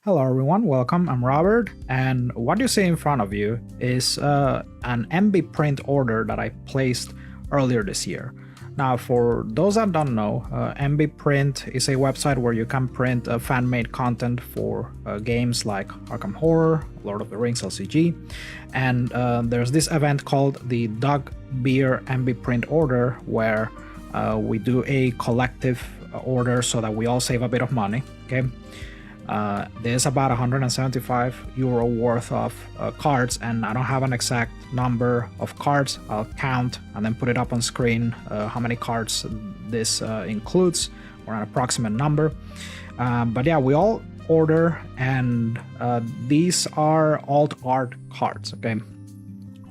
Hello everyone, welcome, I'm Robert, and what you see in front of you is an MB print order that I placed earlier this year. Now for those that don't know, MB Print is a website where you can print fan-made content for games like Arkham Horror, Lord of the Rings LCG, and there's this event called the Dog Beer MB Print Order where we do a collective order so that we all save a bit of money, okay? There's about €175 worth of cards, and I don't have an exact number of cards. I'll count and then put it up on screen how many cards this includes, or an approximate number. But yeah, we all order, and these are alt art cards, okay?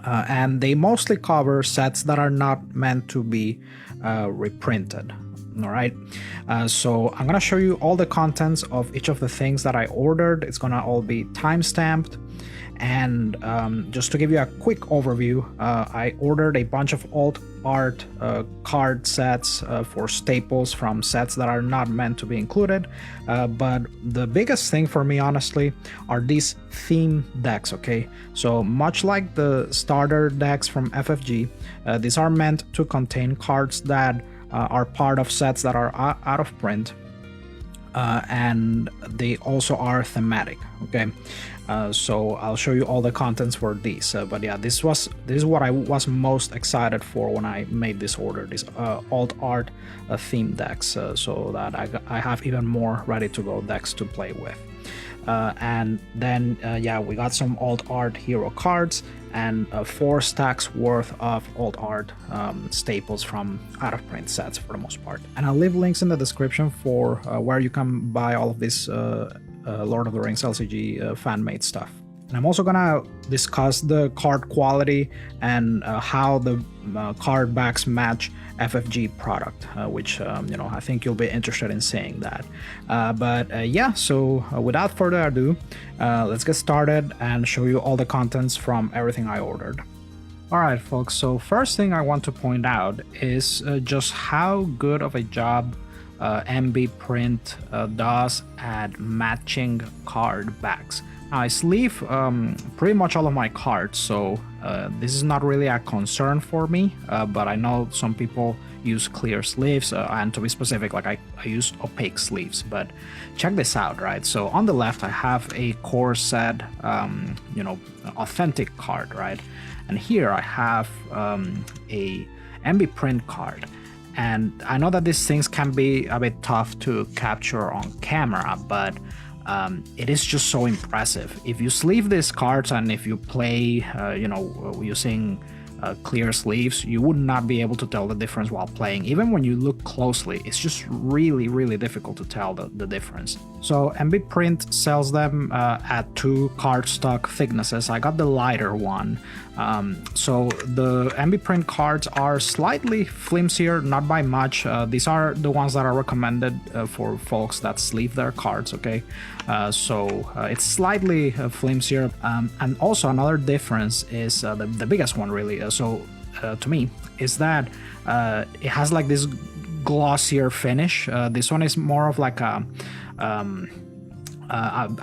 And they mostly cover sets that are not meant to be reprinted. All right, so I'm gonna show you all the contents of each of the things that I ordered. It's gonna all be time-stamped, and just to give you a quick overview, I ordered a bunch of alt art card sets for staples from sets that are not meant to be included, but the biggest thing for me honestly are these theme decks. Okay, so much like the starter decks from FFG, these are meant to contain cards that are part of sets that are out of print, and they also are thematic. Okay, so I'll show you all the contents for these, but yeah, this is what I was most excited for when I made this order, these alt art theme decks, so that I have even more ready to go decks to play with. And then yeah, we got some alt art hero cards and 4 stacks worth of alt art staples from out of print sets for the most part. And I'll leave links in the description for where you can buy all of this Lord of the Rings LCG fan-made stuff. And I'm also gonna discuss the card quality and how the card backs match FFG product, which you know, I think you'll be interested in seeing that. But yeah, so without further ado, let's get started and show you all the contents from everything I ordered. Alright folks, so first thing I want to point out is just how good of a job MB Print does at matching card backs. Now, I sleeve pretty much all of my cards, so this is not really a concern for me, but I know some people use clear sleeves, and to be specific, like I use opaque sleeves. But check this out, right? So on the left I have a core set, you know, authentic card, right? And here I have a MB Print card. And I know that these things can be a bit tough to capture on camera, but it is just so impressive. If you sleeve these cards and if you play, you know, using clear sleeves, you would not be able to tell the difference while playing. Even when you look closely, it's just really difficult to tell the difference. So MB Print sells them at 2 cardstock thicknesses. I got the lighter one. So the MB Print cards are slightly flimsier, not by much. These are the ones that are recommended for folks that sleeve their cards, okay? So it's slightly flimsier. And also another difference is the biggest one really, to me, is that it has like this glossier finish. This one is more of like a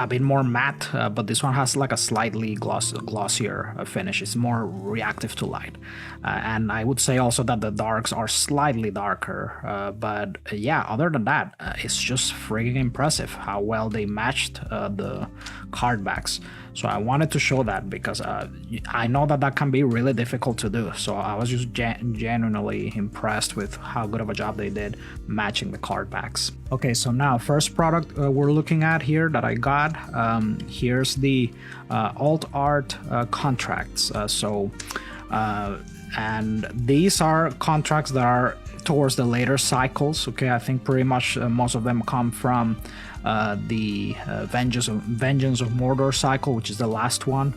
bit more matte, but this one has like a slightly glossier finish. It's more reactive to light, and I would say also that the darks are slightly darker, but yeah, other than that, it's just freaking impressive how well they matched the card backs. So I wanted to show that because I know that can be really difficult to do, so I was just genuinely impressed with how good of a job they did matching the card backs. Okay, so now first product we're looking at here that I got, here's the alt art contracts. And these are contracts that are towards the later cycles. Okay, I think pretty much most of them come from the Vengeance of Mordor cycle, which is the last one.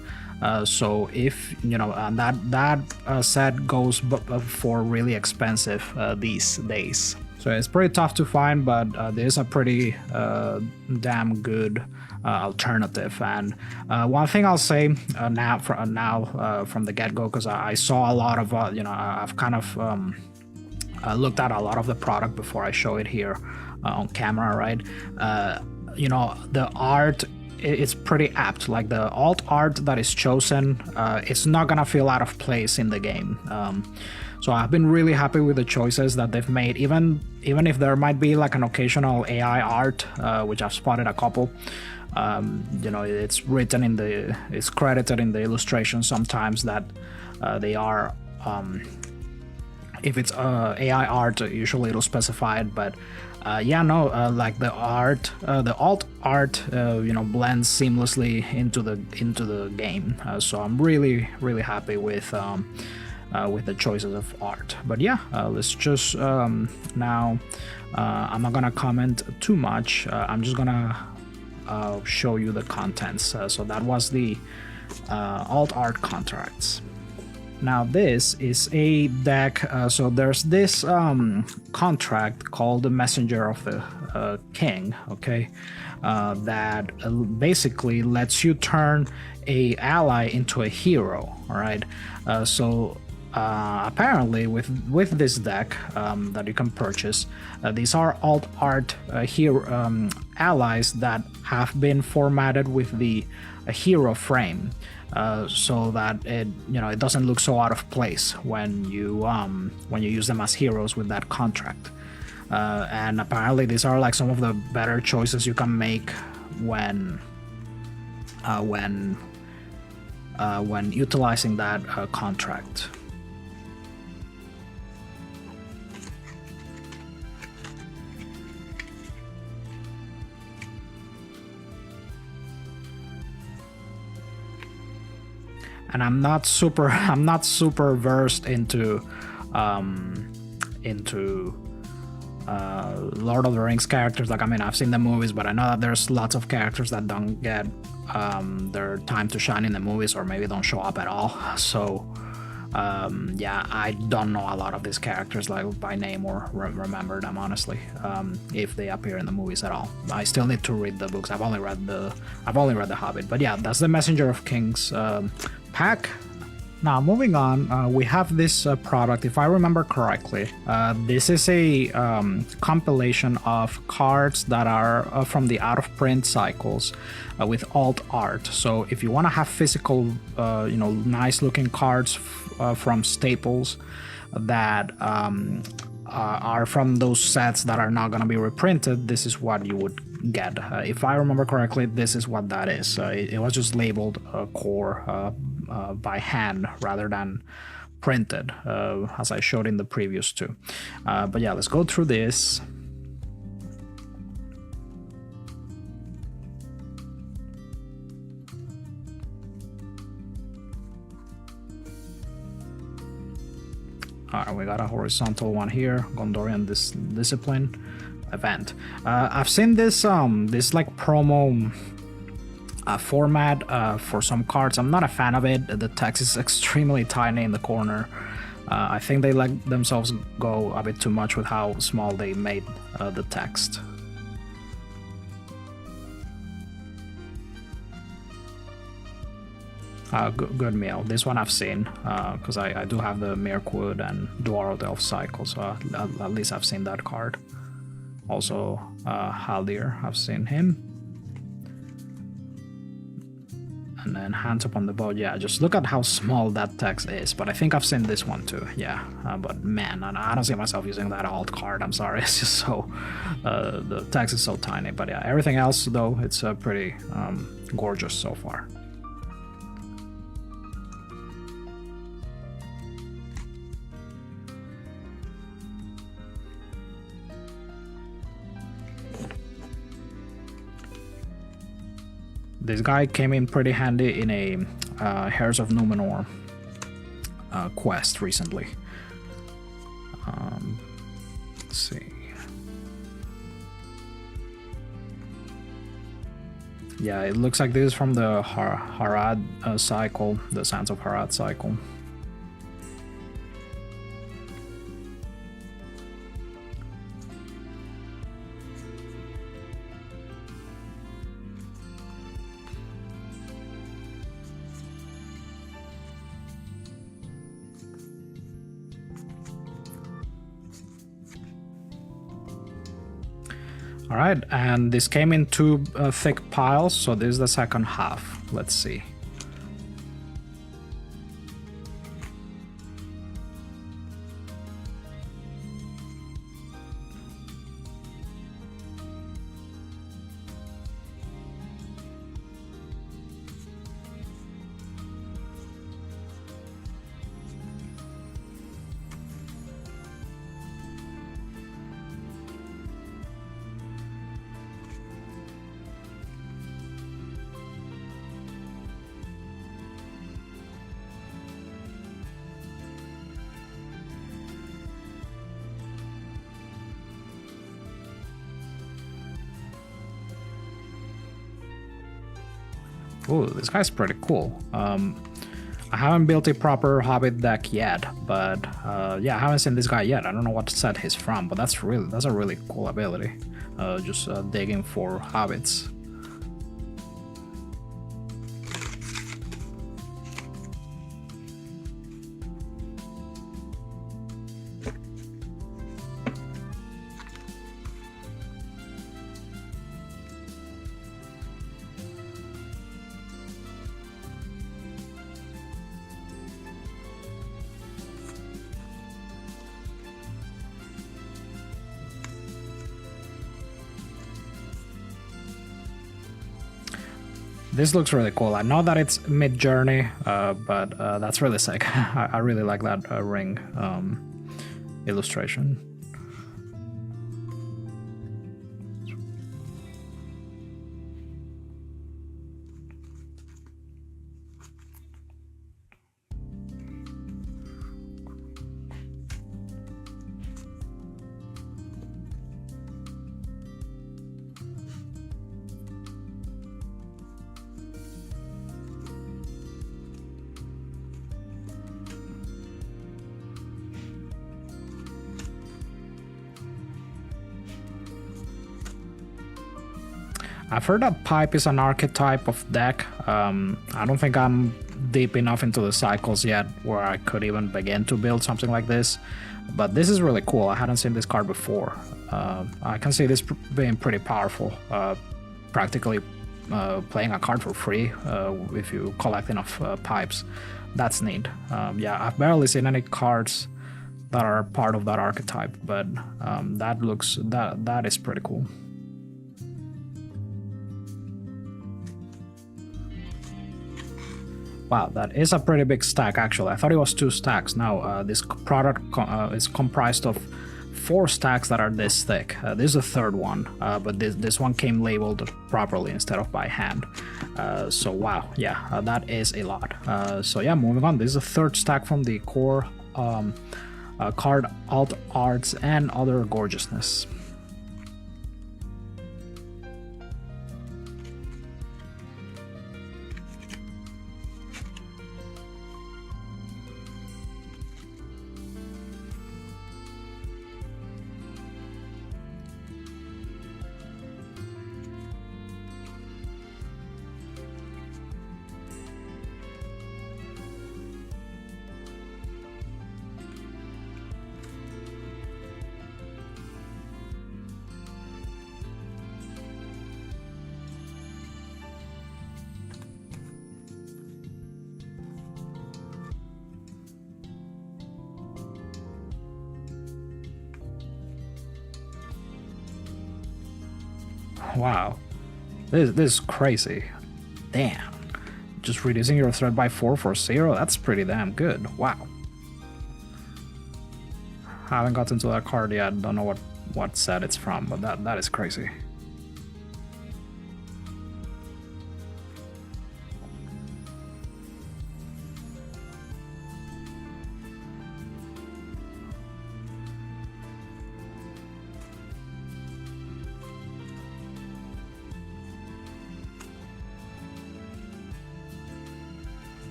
So if you know, that set goes for really expensive these days. So it's pretty tough to find, but there's a pretty damn good alternative. And one thing I'll say now from the get-go, because I saw a lot of you know, I've kind of looked at a lot of the product before I show it here on camera, right? You know, the art it's pretty apt. Like the alt art that is chosen, it's not gonna feel out of place in the game. So I've been really happy with the choices that they've made, even if there might be like an occasional AI art, which I've spotted a couple. You know, it's credited in the illustration sometimes that they are. If it's AI art, usually it'll specify it, but yeah, no, like the art, the alt art, you know, blends seamlessly into the game. So I'm really happy with the choices of art. But yeah, let's just now. I'm not gonna comment too much. I'm just gonna show you the contents. So that was the alt art contracts. Now this is a deck, so there's this contract called the Messenger of the King, okay, that basically lets you turn a ally into a hero, all right? So apparently with this deck that you can purchase, these are alt art hero allies that have been formatted with the hero frame. So that it doesn't look so out of place when you use them as heroes with that contract. And apparently these are like some of the better choices you can make when utilizing that contract. And I'm not super versed into Lord of the Rings characters. Like, I mean, I've seen the movies, but I know that there's lots of characters that don't get their time to shine in the movies, or maybe don't show up at all. So yeah, I don't know a lot of these characters like by name or remember them, honestly, if they appear in the movies at all. I still need to read the books. I've only read the Hobbit, but yeah, that's the Messenger of Kings pack. Now moving on, we have this product, if I remember correctly. This is a compilation of cards that are from the out of print cycles with alt art. So if you want to have physical, nice looking cards from staples that are from those sets that are not going to be reprinted, this is what you would get. If I remember correctly, this is what that is. It was just labeled core by hand rather than printed, as I showed in the previous two. But yeah, let's go through this. Alright, we got a horizontal one here, Gondorian Discipline event. I've seen this like promo format for some cards. I'm not a fan of it. The text is extremely tiny in the corner. I think they let themselves go a bit too much with how small they made the text. Good meal. This one I've seen because I do have the Mirkwood and Dwaro Delph cycle, so at least I've seen that card. Also, Haldir, I've seen him. And then Hands Upon the Boat, yeah, just look at how small that text is, but I think I've seen this one too, yeah. But man, I don't see myself using that alt card, I'm sorry, it's just so, the text is so tiny. But yeah, everything else though, it's pretty gorgeous so far. This guy came in pretty handy in a Heirs of Numenor quest recently. Let's see. Yeah, it looks like this is from the Harad cycle, the Sands of Harad cycle. All right, and this came in two thick piles, so this is the second half. Let's see. Ooh, this guy's pretty cool. I haven't built a proper Hobbit deck yet, but yeah, I haven't seen this guy yet. I don't know what set he's from, but that's a really cool ability. Just digging for hobbits. This looks really cool. I know that it's mid-journey, but that's really sick. I really like that ring illustration. I've heard that Pipe is an archetype of deck. I don't think I'm deep enough into the cycles yet where I could even begin to build something like this, but this is really cool. I hadn't seen this card before. I can see this being pretty powerful, practically playing a card for free if you collect enough pipes. That's neat. Yeah, I've barely seen any cards that are part of that archetype, but that is pretty cool. Wow, that is a pretty big stack actually. I thought it was 2 stacks. Now this product is comprised of 4 stacks that are this thick. This is the third one, but this one came labeled properly instead of by hand. So wow, yeah, that is a lot. So yeah, moving on. This is the third stack from the core card, alt arts, and other gorgeousness. Wow, this is crazy. Damn, just reducing your threat by 4 for 0, that's pretty damn good. Wow. Haven't gotten to that card yet, don't know what set it's from, but that is crazy.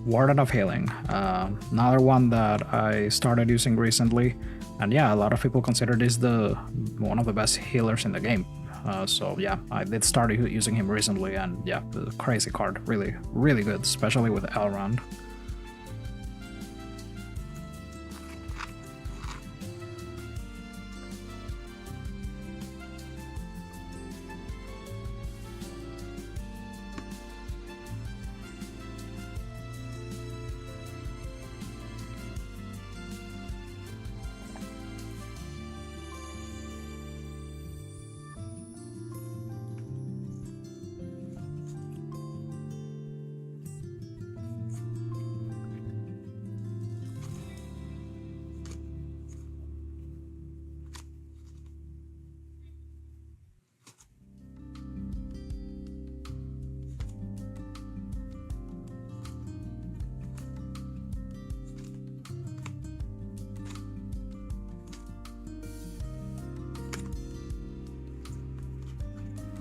Warden of Healing, another one that I started using recently. And yeah, a lot of people consider this one of the best healers in the game. So yeah, I did start using him recently, and yeah, the crazy card, really, really good, especially with Elrond.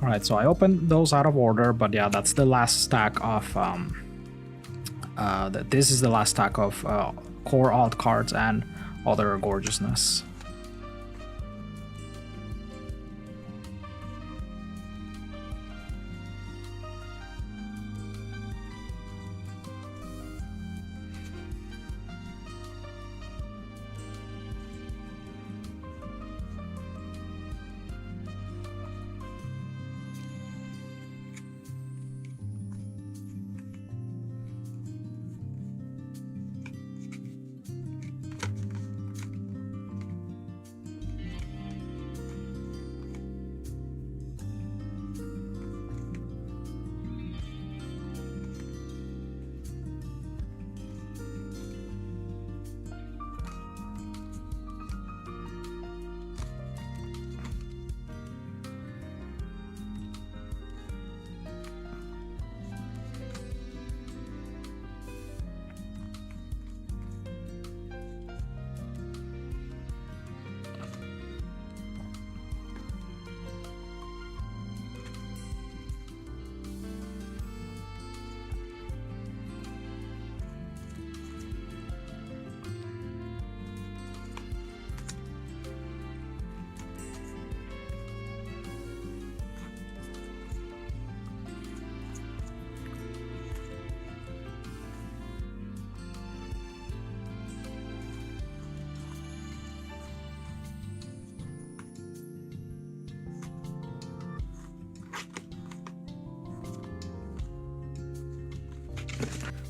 Alright, so I opened those out of order, but yeah, that's the last stack of this is the last stack of core alt cards and other gorgeousness.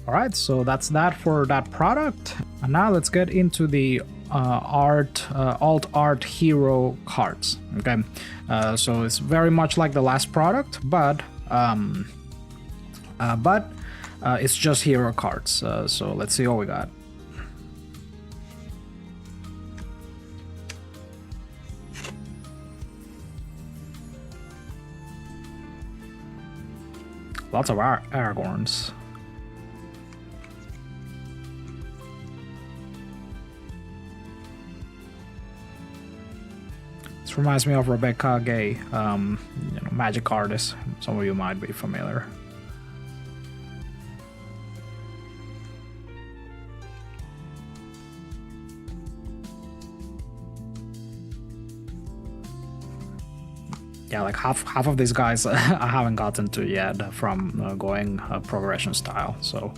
Alright, so that's that for that product. And now let's get into the alt art hero cards. Okay, so it's very much like the last product, but it's just hero cards. So let's see what we got. Lots of Aragorns. This reminds me of Rebecca Gay, magic artist. Some of you might be familiar. Yeah, like half of these guys I haven't gotten to yet from going progression style. So.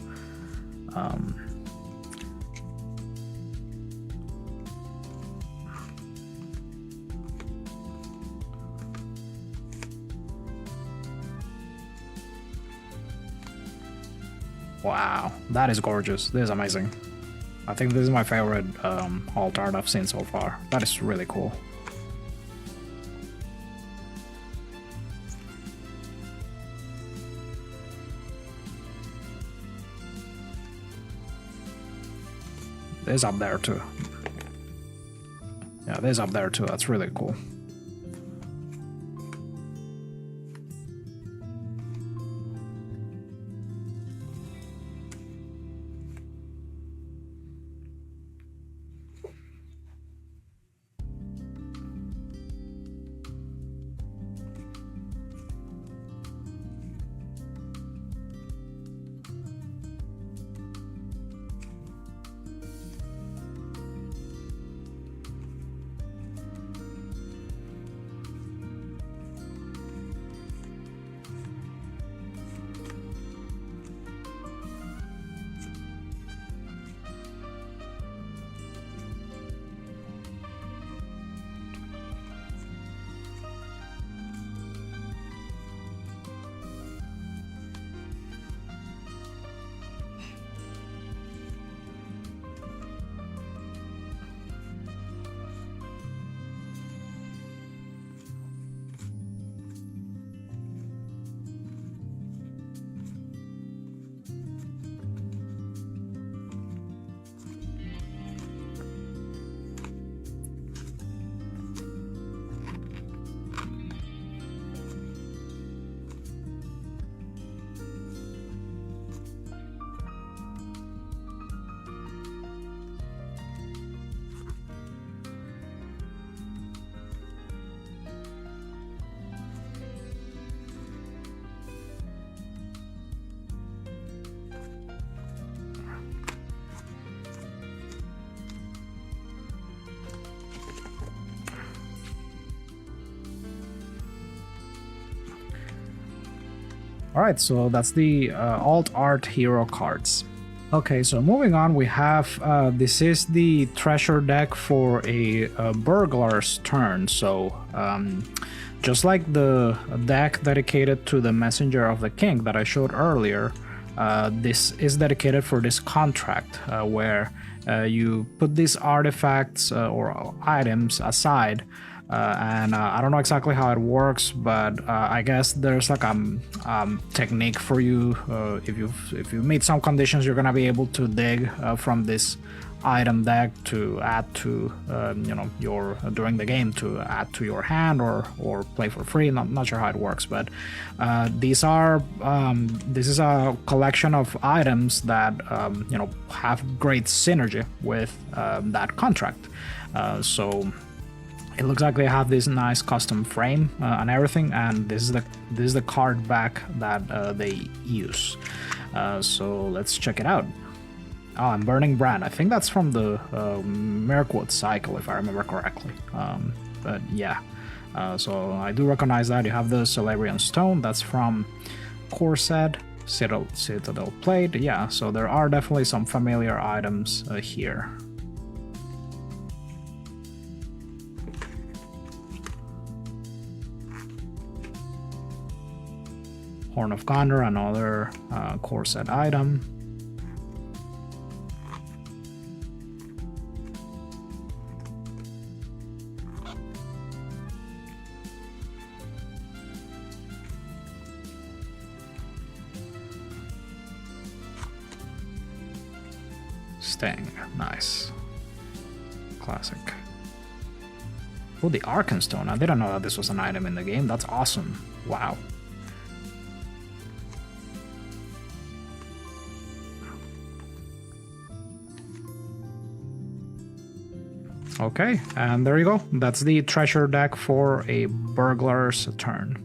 Wow, that is gorgeous. This is amazing. I think this is my favorite alt art I've seen so far. That is really cool. This is up there too. Yeah, this is up there too. That's really cool. Alright, so that's the alt art hero cards. Okay, so moving on, we have this is the treasure deck for a burglar's turn. So just like the deck dedicated to the Messenger of the King that I showed earlier, this is dedicated for this contract where you put these artifacts or items aside. And I don't know exactly how it works, but I guess there's like a technique for you. If you meet some conditions, you're gonna be able to dig from this item deck to add to your during the game to add to your hand or play for free. Not sure how it works, but this is a collection of items that have great synergy with that contract. So it looks like they have this nice custom frame and everything, and this is the card back that they use. So let's check it out. Oh, and Burning Brand. I think that's from the Mirkwood cycle, if I remember correctly. But yeah, so I do recognize that. You have the Celebrian Stone. That's from Corset, Citadel Plate. Yeah, so there are definitely some familiar items here. Horn of Gondor, another Corset item. Sting, nice. Classic. Oh, the Arkenstone. I didn't know that this was an item in the game. That's awesome. Wow. Okay, and there you go. That's the treasure deck for a burglar's turn.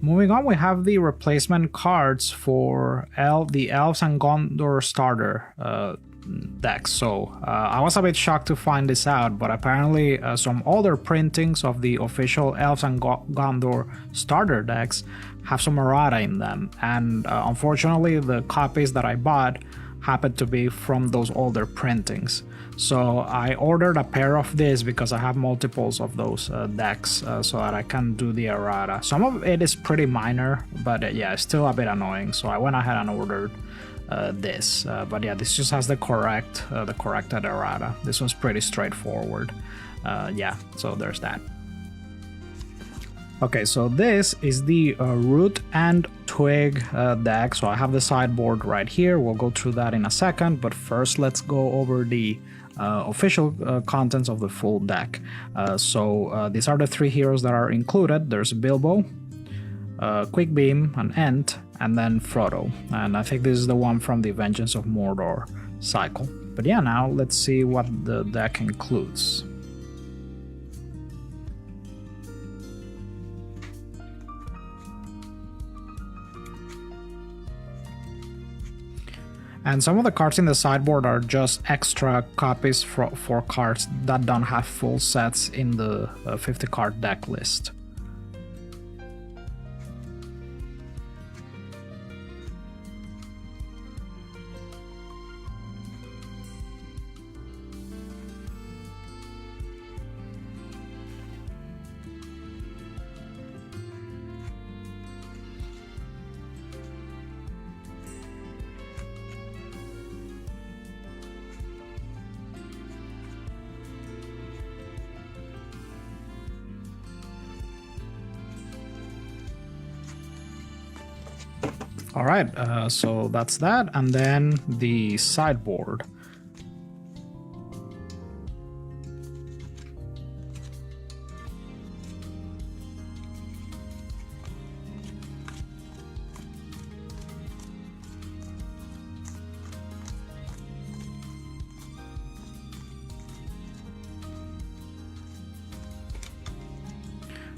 Moving on, we have the replacement cards for the Elves and Gondor starter deck. So I was a bit shocked to find this out, but apparently some older printings of the official Elves and Gondor starter decks have some errata in them, and unfortunately the copies that I bought happened to be from those older printings. So I ordered a pair of this because I have multiples of those decks so that I can do the errata. Some of it is pretty minor, but yeah, it's still a bit annoying. So I went ahead and ordered this. But yeah, this just has the corrected errata. This one's pretty straightforward. Yeah, so there's that. Okay, so this is the Root and Twig deck. So I have the sideboard right here. We'll go through that in a second, but first let's go over the official contents of the full deck. So these are the three heroes that are included. There's Bilbo, Quick Beam, an Ent, and then Frodo. And I think this is the one from the Vengeance of Mordor cycle. But yeah, now let's see what the deck includes. And some of the cards in the sideboard are just extra copies for cards that don't have full sets in the 50 card deck list. All right, so that's that, and then the sideboard.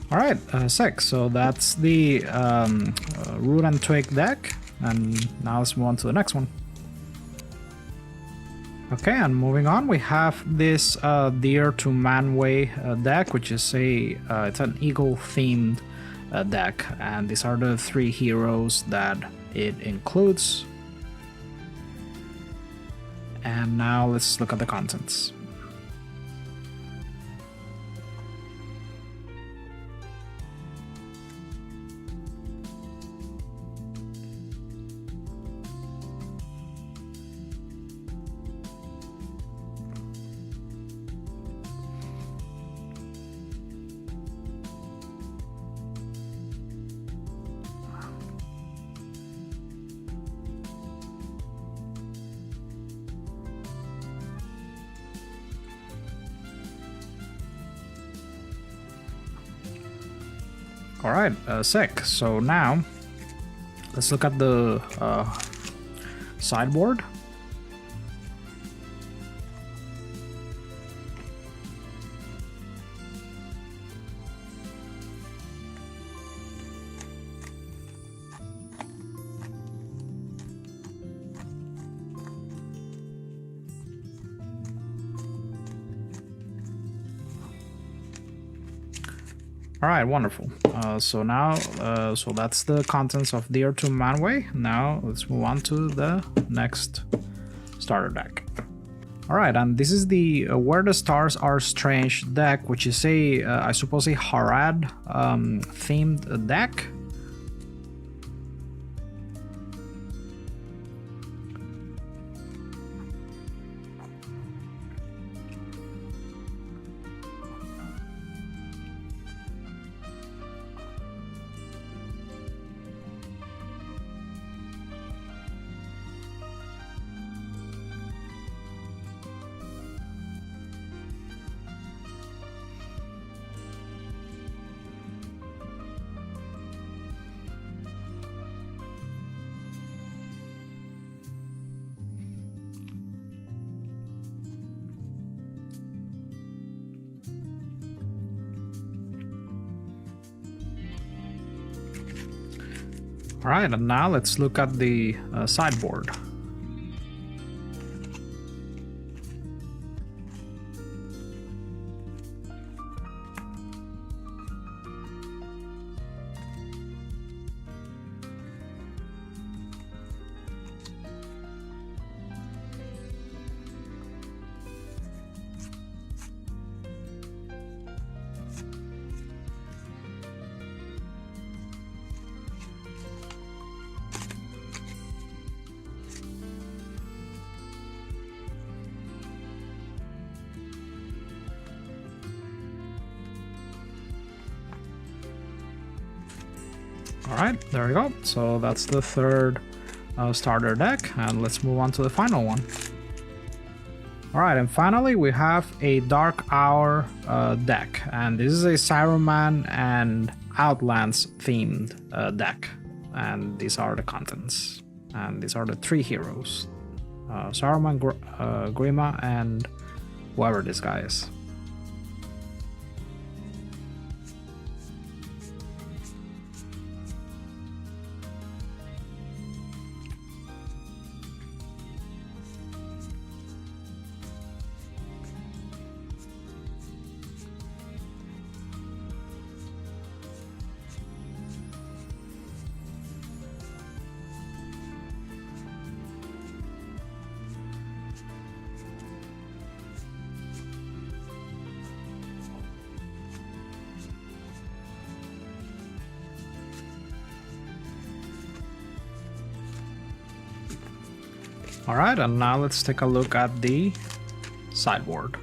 All right, sick. So that's the Root and Twig deck, and now let's move on to the next one. Okay, and moving on, we have this Dear to Manwe deck, which is it's an eagle-themed deck, and these are the 3 heroes that it includes. And now let's look at the contents. Alright, sick. So now let's look at the sideboard. All right, wonderful. So now, so that's the contents of Dear to Manwe. Now let's move on to the next starter deck. All right, and this is the Where the Stars Are Strange deck, which is a, I suppose, a Harad themed deck. All right, and now let's look at the sideboard. All right, there we go. So that's the third starter deck, and let's move on to the final one. All right, and finally we have a Dark Hour deck, and this is a Saruman and Outlands themed deck, and these are the contents, and these are the 3 heroes: Saruman, Grima, and whoever this guy is. All right, and now let's take a look at the sideboard.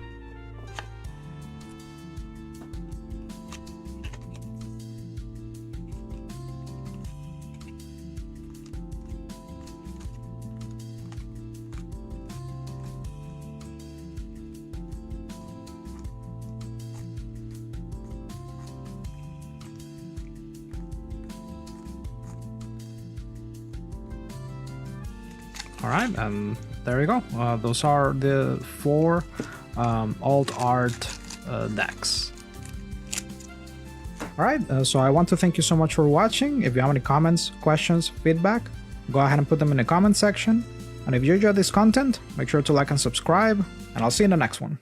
All right, and there you go. Those are the 4 alt art decks. All right, so I want to thank you so much for watching. If you have any comments, questions, feedback, go ahead and put them in the comment section. And if you enjoyed this content, make sure to like and subscribe, and I'll see you in the next one.